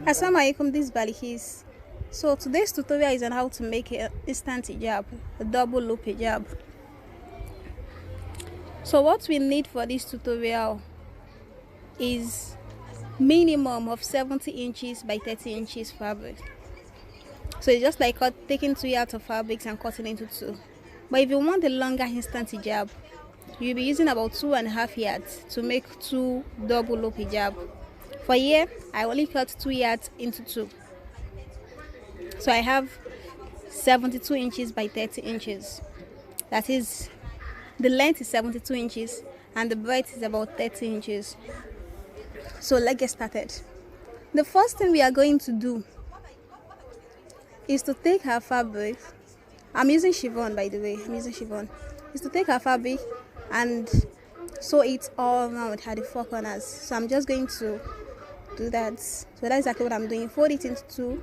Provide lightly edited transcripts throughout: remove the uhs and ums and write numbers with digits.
Assalamu alaikum, this is Balikis. So today's tutorial is on how to make an instant hijab, a double loop hijab. So what we need for this tutorial is minimum of 70 inches by 30 inches fabric. So it's just like taking 2 yards of fabrics and cutting into 2. But if you want a longer instant hijab, you'll be using about 2.5 yards to make 2 double loop hijab. For here, I only cut 2 yards into 2. So I have 72 inches by 30 inches. That is, the length is 72 inches and the breadth is about 30 inches. So let's get started. The first thing we are going to do is to take our fabric. I'm using chiffon, by the way. Is to take our fabric and sew it all around at the 4 corners. So I'm just going to do that. So that's exactly what I'm doing. Fold it into 2,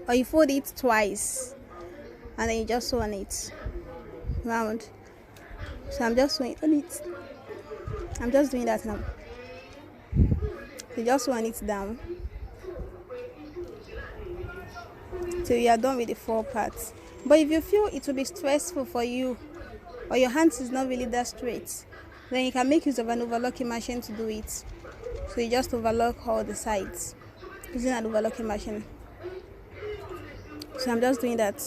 or you fold it twice and then you just sew on it round. So I'm just sewing on it. I'm just doing that now. So just sew on it down till you are done with the 4 parts. But if you feel it will be stressful for you, or your hands is not really that straight, then you can make use of an overlocking machine to do it. So you just overlock all the sides using an overlocking machine. So I'm just doing that.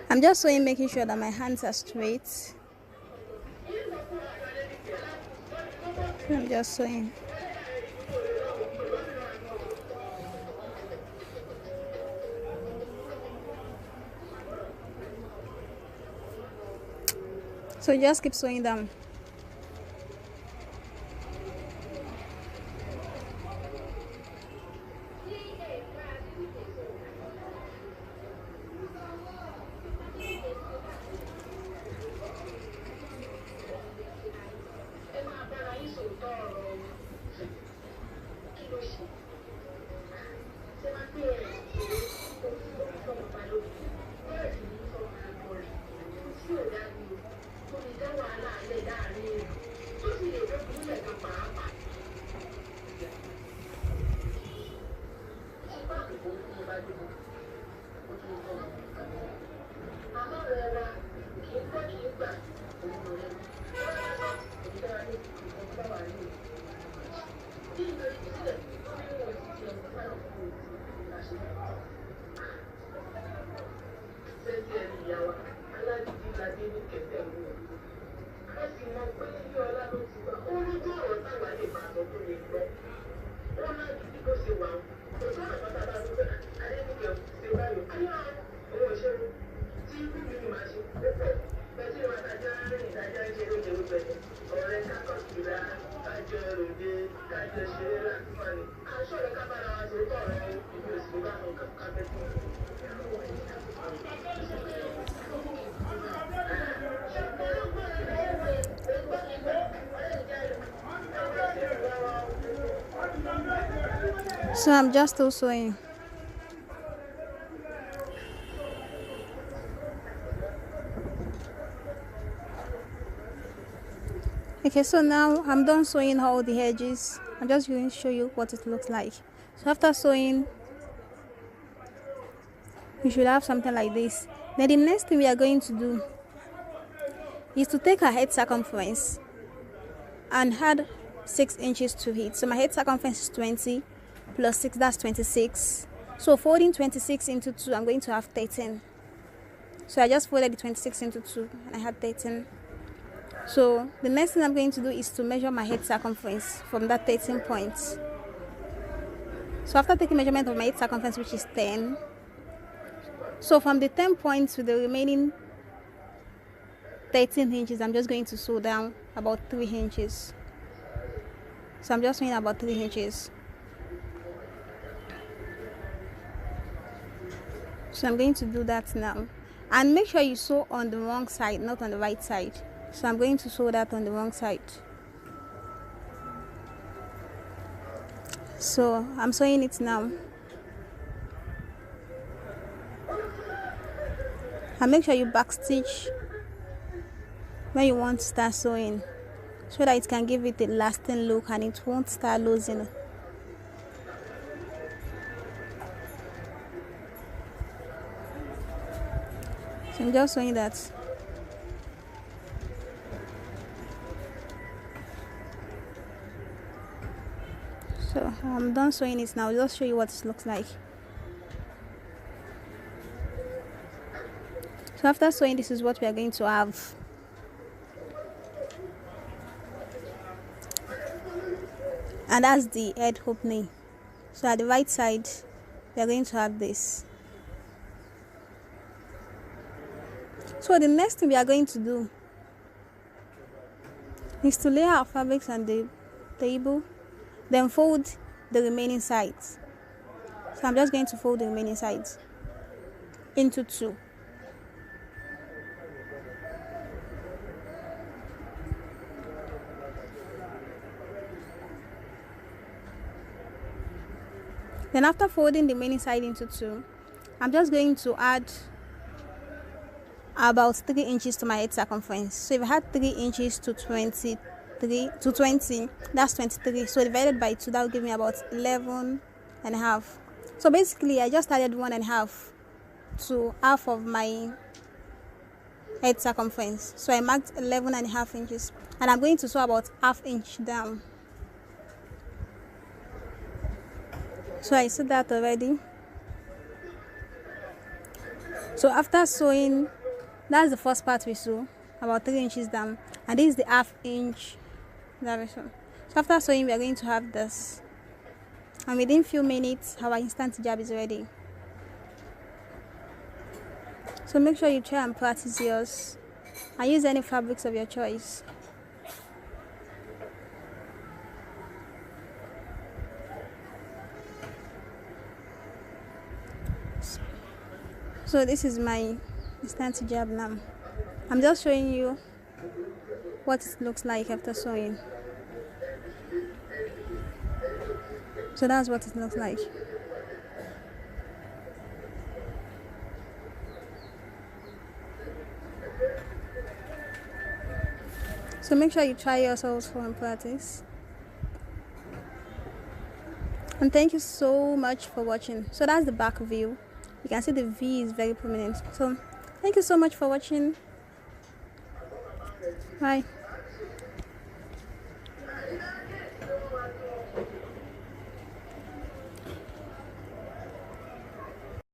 I'm just sewing, making sure that my hands are straight. I'm just sewing. So just keep sewing down. So I'm just still sewing. Okay, so now I'm done sewing all the edges. I'm just going to show you what it looks like. So after sewing, you should have something like this. Then the next thing we are going to do is to take our head circumference and add 6 inches to it. So my head circumference is 20 plus 6, that's 26. So folding 26 into 2, I'm going to have 13. So I just folded the 26 into 2 and I had 13. So the next thing I'm going to do is to measure my head circumference from that 13 points. So after taking measurement of my head circumference, which is 10, so from the 10 points to the remaining 13 inches, I'm just going to sew down about 3 inches. So I'm just sewing about 3 inches. So I'm going to do that now. And make sure you sew on the wrong side, not on the right side. So I'm going to sew that on the wrong side. So I'm sewing it now. And make sure you backstitch when you want to start sewing, so that it can give it a lasting look and it won't start losing. So I'm just sewing that. So I'm done sewing it now. I'll just show you what it looks like. So after sewing, this is what we are going to have. And that's the head opening. So at the right side, we are going to have this. So the next thing we are going to do is to lay our fabrics on the table, then fold the remaining sides. So I'm just going to fold the remaining sides into two. Then after folding the remaining side into two, I'm just going to add about 3 inches to my head circumference. So if I had 3 inches to 20, that's 23. So divided by 2, that will give me about 11 and a half. So basically I just added 1.5 to half of my head circumference. So I marked 11.5 inches, and I'm going to sew about ½ inch down. So I sewed that already. So after sewing, that's the first part we sew, about 3 inches down, and this is the ½ inch direction. So after sewing, we are going to have this, and within few minutes our instant hijab is ready. So make sure you try and practice yours, and use any fabrics of your choice. So this is my instant hijab now. I'm just showing you what it looks like after sewing. So that's what it looks like. So make sure you try yourselves for and practice. And thank you so much for watching. So that's the back view. You can see the V is very prominent. So thank you so much for watching. Bye.